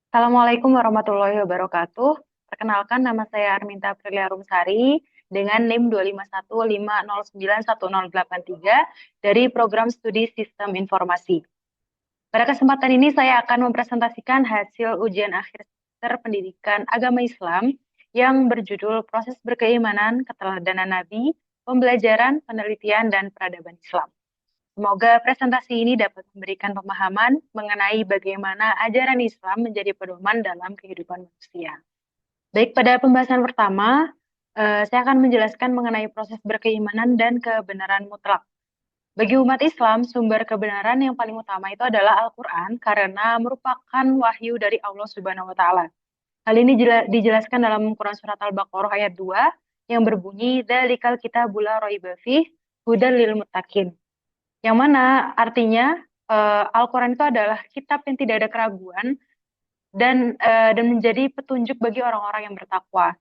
Assalamualaikum warahmatullahi wabarakatuh. Perkenalkan, nama saya Arminta Aprilia Rumsari dengan NIM 25150911083 dari Program Studi Sistem Informasi. Pada kesempatan ini saya akan mempresentasikan hasil ujian akhir semester Pendidikan Agama Islam yang berjudul Proses Berkeimanan, Keteladanan Nabi, Pembelajaran, Penelitian, dan Peradaban Islam. Semoga presentasi ini dapat memberikan pemahaman mengenai bagaimana ajaran Islam menjadi pedoman dalam kehidupan manusia. Baik, pada pembahasan pertama, saya akan menjelaskan mengenai proses berkeimanan dan kebenaran mutlak. Bagi umat Islam, sumber kebenaran yang paling utama itu adalah Al-Quran karena merupakan wahyu dari Allah Subhanahu wa Ta'ala. Hal ini dijelaskan dalam Quran Surat Al-Baqarah ayat 2 yang berbunyi, "Dzalikal kitabul la raiba fih hudal lil muttaqin." Yang mana artinya Al-Quran itu adalah kitab yang tidak ada keraguan dan menjadi petunjuk bagi orang-orang yang bertakwa.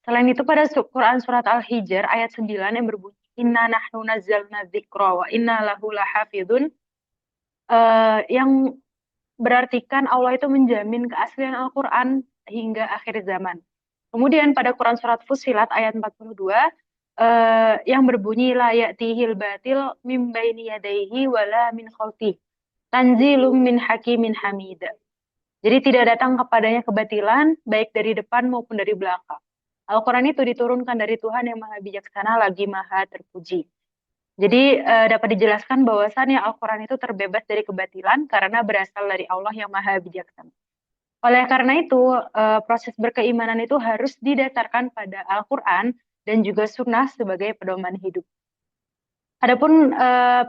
Selain itu pada Quran Surat Al-Hijr ayat 9 yang berbunyi, "Inna nahnu nazzalna dzikra wa inna lahu lahafidun," yang berartikan Allah itu menjamin keaslian Al-Quran hingga akhir zaman. Kemudian pada Quran Surat Fussilat ayat 42 yang berbunyi, la ya'tihil batil mim baini yadaihi wala min khalfih tanzilum min hakimin hamid. Jadi tidak datang kepadanya kebatilan baik dari depan maupun dari belakang. Al-Quran itu diturunkan dari Tuhan yang maha bijaksana lagi maha terpuji. Jadi dapat dijelaskan bahwasannya Al-Quran itu terbebas dari kebatilan karena berasal dari Allah yang maha bijaksana. Oleh karena itu, proses berkeimanan itu harus didasarkan pada Al-Quran dan juga sunnah sebagai pedoman hidup. Adapun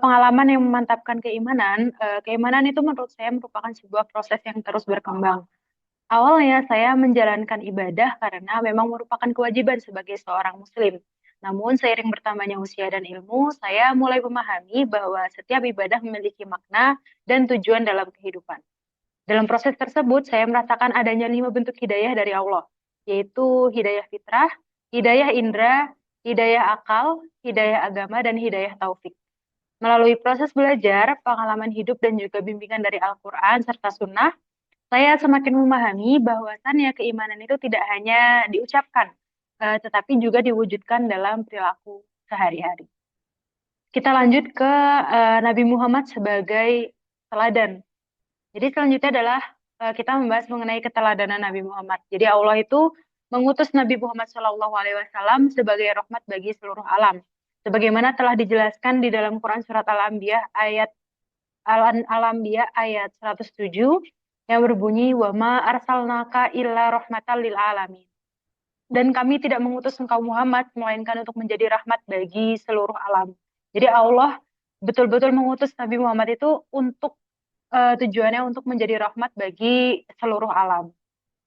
pengalaman yang memantapkan keimanan, keimanan itu menurut saya merupakan sebuah proses yang terus berkembang. Awalnya saya menjalankan ibadah karena memang merupakan kewajiban sebagai seorang muslim. Namun seiring bertambahnya usia dan ilmu, saya mulai memahami bahwa setiap ibadah memiliki makna dan tujuan dalam kehidupan. Dalam proses tersebut, saya merasakan adanya 5 bentuk hidayah dari Allah, yaitu hidayah fitrah, hidayah indera, hidayah akal, hidayah agama, dan hidayah taufik. Melalui proses belajar, pengalaman hidup, dan juga bimbingan dari Al-Quran serta Sunnah, saya semakin memahami bahwasannya keimanan itu tidak hanya diucapkan, tetapi juga diwujudkan dalam perilaku sehari-hari. Kita lanjut ke Nabi Muhammad sebagai teladan. Jadi selanjutnya adalah kita membahas mengenai keteladanan Nabi Muhammad. Jadi Allah itu mengutus Nabi Muhammad SAW sebagai rahmat bagi seluruh alam. Sebagaimana telah dijelaskan di dalam Quran Surat Al-Anbiya ayat 107 yang berbunyi, wa ma arsalnaka illa rahmatan lil alamin. Dan kami tidak mengutus engkau Muhammad melainkan untuk menjadi rahmat bagi seluruh alam. Jadi Allah betul-betul mengutus Nabi Muhammad itu untuk tujuannya untuk menjadi rahmat bagi seluruh alam.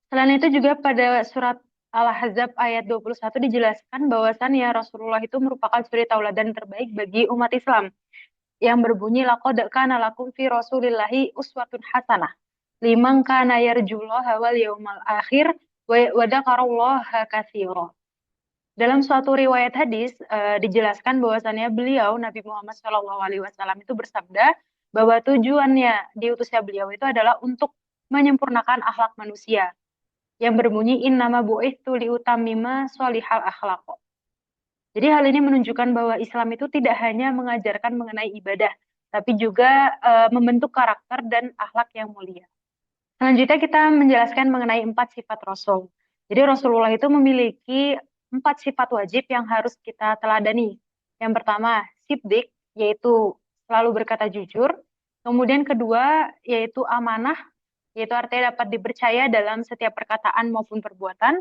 Selain itu juga pada surat Al-Ahzab ayat 21 dijelaskan bahwasannya Rasulullah itu merupakan suri tauladan terbaik bagi umat Islam yang berbunyi, laqad kana lakum fi Rasulillahi uswatun hasanah liman kana yarjullaha wal yaumal akhir wa dzakarallaha katsira. Dalam suatu riwayat hadis dijelaskan bahwasannya beliau Nabi Muhammad SAW itu bersabda bahwa tujuannya diutusnya beliau itu adalah untuk menyempurnakan akhlak manusia yang berbunyi, innama bu'itsu liutammima sholihal akhlaq. Jadi hal ini menunjukkan bahwa Islam itu tidak hanya mengajarkan mengenai ibadah, tapi juga membentuk karakter dan akhlak yang mulia. Selanjutnya kita menjelaskan mengenai 4 sifat Rasul. Jadi Rasulullah itu memiliki 4 sifat wajib yang harus kita teladani. Yang pertama, siddiq, yaitu selalu berkata jujur. Kemudian kedua, yaitu amanah, yaitu artinya dapat dipercaya dalam setiap perkataan maupun perbuatan.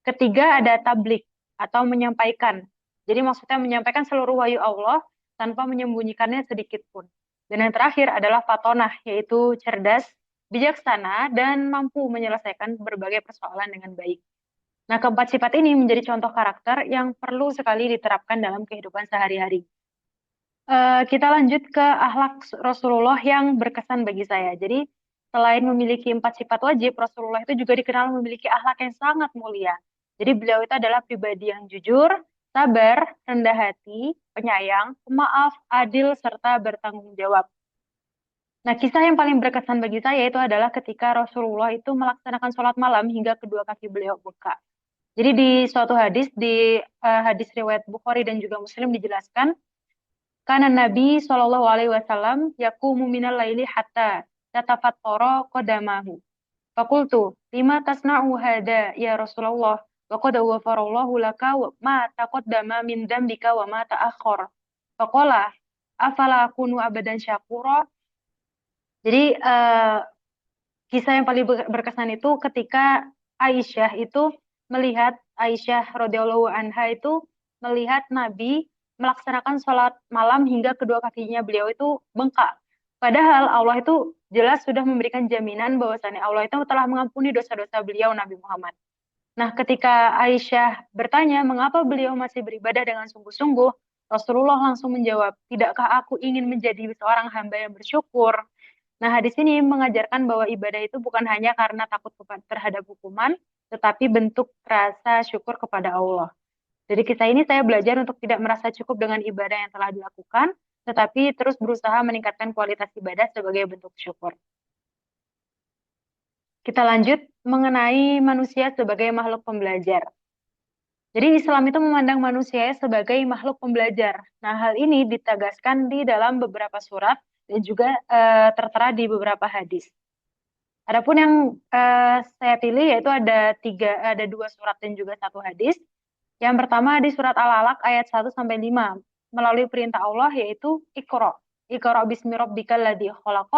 Ketiga, ada tablik, atau menyampaikan. Jadi maksudnya menyampaikan seluruh wahyu Allah tanpa menyembunyikannya sedikit pun. Dan yang terakhir adalah fatonah, yaitu cerdas, bijaksana, dan mampu menyelesaikan berbagai persoalan dengan baik. Nah, keempat sifat ini menjadi contoh karakter yang perlu sekali diterapkan dalam kehidupan sehari-hari. Kita lanjut ke akhlak Rasulullah yang berkesan bagi saya. Jadi, selain memiliki 4 sifat wajib, Rasulullah itu juga dikenal memiliki akhlak yang sangat mulia. Jadi, beliau itu adalah pribadi yang jujur, sabar, rendah hati, penyayang, pemaaf, adil, serta bertanggung jawab. Nah, kisah yang paling berkesan bagi saya itu adalah ketika Rasulullah itu melaksanakan sholat malam hingga kedua kaki beliau bengkak. Jadi di suatu hadis, di hadis riwayat Bukhari dan juga Muslim dijelaskan, karena Nabi Shallallahu Alaihi Wasallam yaqumu minal laili hatta tatafattara qadamahu. Fakultu, lima tasna'u hada ya Rasulullah, wa qad ghafarallahu laka wa ma taqaddama min dambika wa ma ta'akhkhar. Faqala, afala akunu abadan syakura. Jadi kisah yang paling berkesan itu ketika Aisyah itu melihat Aisyah radhiyallahu anha itu melihat Nabi melaksanakan sholat malam hingga kedua kakinya beliau itu bengkak. Padahal Allah itu jelas sudah memberikan jaminan bahwasannya Allah itu telah mengampuni dosa-dosa beliau Nabi Muhammad. Nah, ketika Aisyah bertanya mengapa beliau masih beribadah dengan sungguh-sungguh, Rasulullah langsung menjawab, tidakkah aku ingin menjadi seorang hamba yang bersyukur? Nah, hadis ini mengajarkan bahwa ibadah itu bukan hanya karena takut terhadap hukuman, tetapi bentuk rasa syukur kepada Allah. Dari kisah ini saya belajar untuk tidak merasa cukup dengan ibadah yang telah dilakukan, tetapi terus berusaha meningkatkan kualitas ibadah sebagai bentuk syukur. Kita lanjut mengenai manusia sebagai makhluk pembelajar. Jadi Islam itu memandang manusia sebagai makhluk pembelajar. Nah, hal ini ditegaskan di dalam beberapa surat dan juga tertera di beberapa hadis. Adapun yang saya pilih yaitu ada dua surat dan juga satu hadis. Yang pertama di surat Al-Alaq ayat 1-5 melalui perintah Allah yaitu Iqra. Iqra bismi rabbikal ladzi khalaq.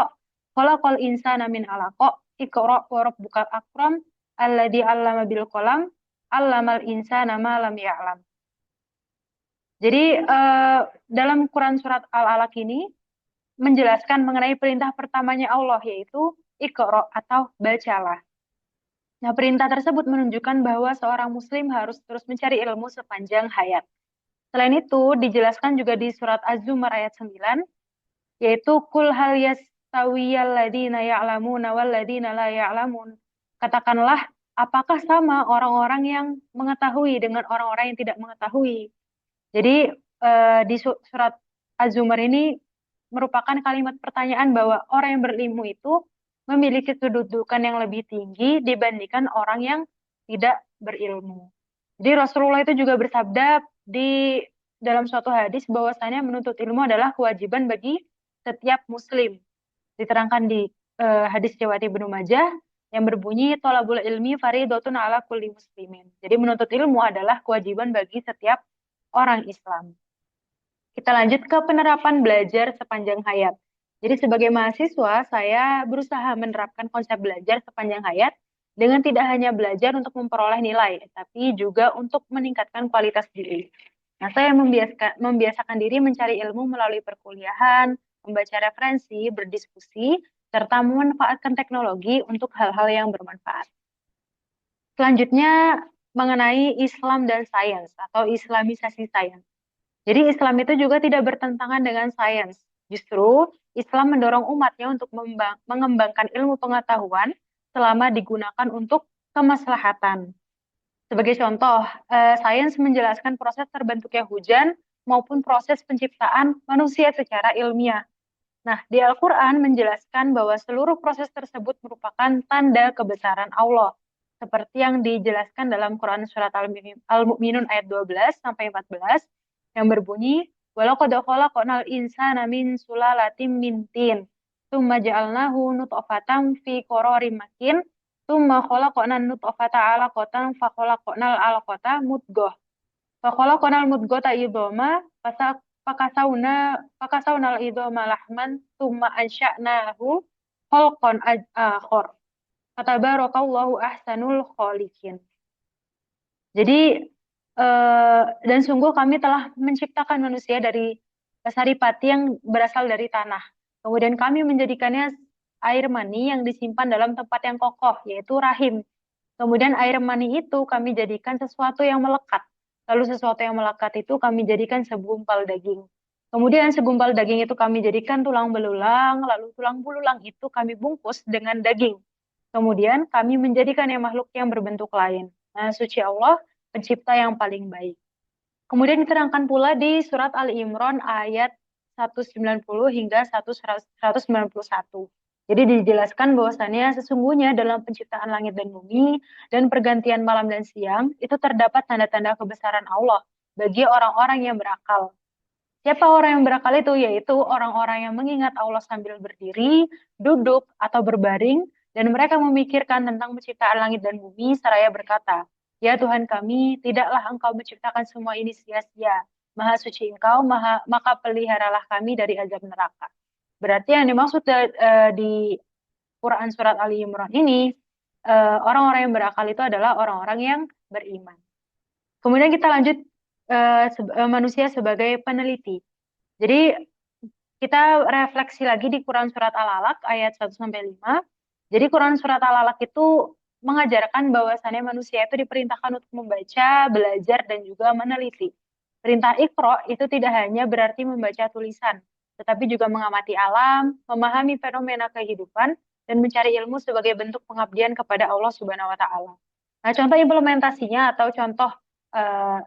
Khalaqal insana min 'alaq. Iqra wa rabbukal akram alladzi 'allama bil qalam 'allamal insana ma lam ya'lam. Jadi dalam Quran surat Al-Alaq ini menjelaskan mengenai perintah pertamanya Allah yaitu Iqra atau bacalah. Nah, perintah tersebut menunjukkan bahwa seorang muslim harus terus mencari ilmu sepanjang hayat. Selain itu, dijelaskan juga di surat Az-Zumar ayat 9, yaitu kul hal yastawiyal ladina ya'lamuna wal ladina la ya'lamun. Katakanlah, apakah sama orang-orang yang mengetahui dengan orang-orang yang tidak mengetahui? Jadi di surat Az-Zumar ini merupakan kalimat pertanyaan bahwa orang yang berilmu itu memiliki kedudukan yang lebih tinggi dibandingkan orang yang tidak berilmu. Jadi Rasulullah itu juga bersabda di dalam suatu hadis bahwasanya menuntut ilmu adalah kewajiban bagi setiap muslim. Diterangkan di hadis riwayat Ibnu Majah yang berbunyi thalabul ilmi fardhatun ala kulli muslimin. Jadi menuntut ilmu adalah kewajiban bagi setiap orang Islam. Kita lanjut ke penerapan belajar sepanjang hayat. Jadi sebagai mahasiswa, saya berusaha menerapkan konsep belajar sepanjang hayat dengan tidak hanya belajar untuk memperoleh nilai, tapi juga untuk meningkatkan kualitas diri. Nah, saya membiasakan diri mencari ilmu melalui perkuliahan, membaca referensi, berdiskusi, serta memanfaatkan teknologi untuk hal-hal yang bermanfaat. Selanjutnya, mengenai Islam dan sains atau Islamisasi sains. Jadi Islam itu juga tidak bertentangan dengan sains. Justru Islam mendorong umatnya untuk mengembangkan ilmu pengetahuan selama digunakan untuk kemaslahatan. Sebagai contoh, sains menjelaskan proses terbentuknya hujan maupun proses penciptaan manusia secara ilmiah. Nah, di Al-Quran menjelaskan bahwa seluruh proses tersebut merupakan tanda kebesaran Allah. Seperti yang dijelaskan dalam Quran Surat Al-Mu'minun ayat 12-14, yang berbunyi, وَلَقَدْ خَلَقْنَا الْإِنْسَانَ مِنْ سُلَالَةٍ مِنْ طِينٍ ثُمَّ جَعَلْنَاهُ نُطْفَةً فِي قَرَارٍ مَكِينٍ ثُمَّ خَلَقْنَا النُّطْفَةَ عَلَقَةً فَخَلَقْنَا الْعَلَقَةَ مُضْغَةً فَخَلَقْنَا الْمُضْغَةَ عِظَامًا فَكَسَوْنَا الْعِظَامَ لَحْمًا ثُمَّ أَنشَأْنَاهُ خَلْقًا آخَرَ فَتَبَارَكَاللَّهُ أَحْسَنُ الْخَالِقِينَ. Jadi dan sungguh kami telah menciptakan manusia dari saripati yang berasal dari tanah. Kemudian kami menjadikannya air mani yang disimpan dalam tempat yang kokoh, yaitu rahim. Kemudian air mani itu kami jadikan sesuatu yang melekat. Lalu sesuatu yang melekat itu kami jadikan segumpal daging. Kemudian segumpal daging itu kami jadikan tulang belulang, lalu tulang belulang itu kami bungkus dengan daging. Kemudian kami menjadikan yang makhluk yang berbentuk lain. Nah, suci Allah, pencipta yang paling baik. Kemudian diterangkan pula di surat Ali Imran ayat 190 hingga 191. Jadi dijelaskan bahwasannya sesungguhnya dalam penciptaan langit dan bumi dan pergantian malam dan siang itu terdapat tanda-tanda kebesaran Allah bagi orang-orang yang berakal. Siapa orang yang berakal itu? Yaitu orang-orang yang mengingat Allah sambil berdiri, duduk, atau berbaring, dan mereka memikirkan tentang penciptaan langit dan bumi, seraya berkata, Ya Tuhan kami, tidaklah Engkau menciptakan semua ini sia-sia. Maha suci Engkau, maka peliharalah kami dari azab neraka. Berarti yang dimaksud di Quran Surat Ali Imran ini, orang-orang yang berakal itu adalah orang-orang yang beriman. Kemudian kita lanjut manusia sebagai peneliti. Jadi kita refleksi lagi di Quran Surat Al-Alaq ayat 1-5. Jadi Quran Surat Al-Alaq itu mengajarkan bahwasannya manusia itu diperintahkan untuk membaca, belajar, dan juga meneliti. Perintah Iqra itu tidak hanya berarti membaca tulisan, tetapi juga mengamati alam, memahami fenomena kehidupan, dan mencari ilmu sebagai bentuk pengabdian kepada Allah Subhanahu wa Ta'ala. Nah, contoh implementasinya atau contoh eh,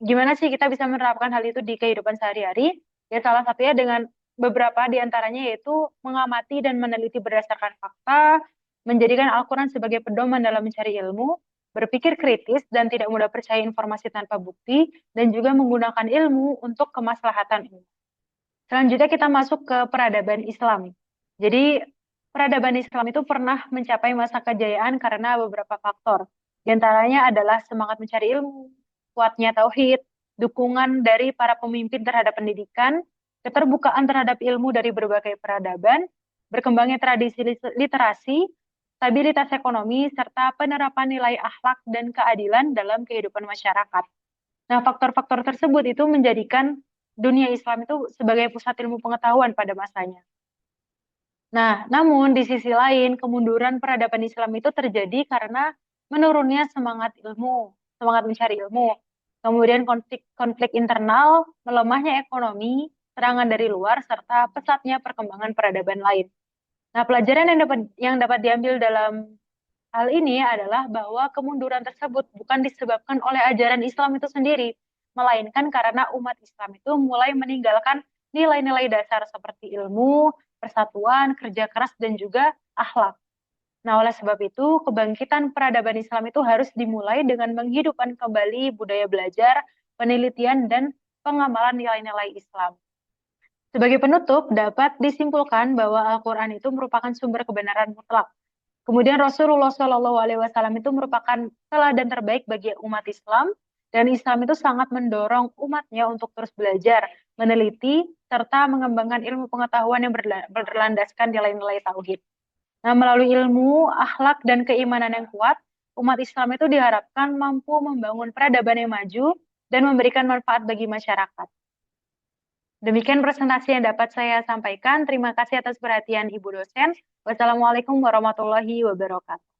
gimana sih kita bisa menerapkan hal itu di kehidupan sehari-hari? Ya, salah satunya dengan beberapa di antaranya yaitu mengamati dan meneliti berdasarkan fakta, menjadikan Al-Quran sebagai pedoman dalam mencari ilmu, berpikir kritis dan tidak mudah percaya informasi tanpa bukti, dan juga menggunakan ilmu untuk kemaslahatan ilmu. Selanjutnya kita masuk ke peradaban Islam. Jadi peradaban Islam itu pernah mencapai masa kejayaan karena beberapa faktor. Di antaranya adalah semangat mencari ilmu, kuatnya tauhid, dukungan dari para pemimpin terhadap pendidikan, keterbukaan terhadap ilmu dari berbagai peradaban, berkembangnya tradisi literasi, stabilitas ekonomi, serta penerapan nilai akhlak dan keadilan dalam kehidupan masyarakat. Nah, faktor-faktor tersebut itu menjadikan dunia Islam itu sebagai pusat ilmu pengetahuan pada masanya. Nah, namun di sisi lain, kemunduran peradaban Islam itu terjadi karena menurunnya semangat ilmu, semangat mencari ilmu. Kemudian konflik internal, melemahnya ekonomi, serangan dari luar, serta pesatnya perkembangan peradaban lain. Nah, pelajaran yang dapat diambil dalam hal ini adalah bahwa kemunduran tersebut bukan disebabkan oleh ajaran Islam itu sendiri, melainkan karena umat Islam itu mulai meninggalkan nilai-nilai dasar seperti ilmu, persatuan, kerja keras, dan juga akhlak. Nah, oleh sebab itu, kebangkitan peradaban Islam itu harus dimulai dengan menghidupkan kembali budaya belajar, penelitian, dan pengamalan nilai-nilai Islam. Sebagai penutup, dapat disimpulkan bahwa Al-Quran itu merupakan sumber kebenaran mutlak. Kemudian Rasulullah Shallallahu Alaihi Wasallam itu merupakan teladan terbaik bagi umat Islam, dan Islam itu sangat mendorong umatnya untuk terus belajar, meneliti, serta mengembangkan ilmu pengetahuan yang berlandaskan nilai-nilai tauhid. Nah, melalui ilmu, akhlak, dan keimanan yang kuat, umat Islam itu diharapkan mampu membangun peradaban yang maju dan memberikan manfaat bagi masyarakat. Demikian presentasi yang dapat saya sampaikan. Terima kasih atas perhatian Ibu dosen. Wassalamualaikum warahmatullahi wabarakatuh.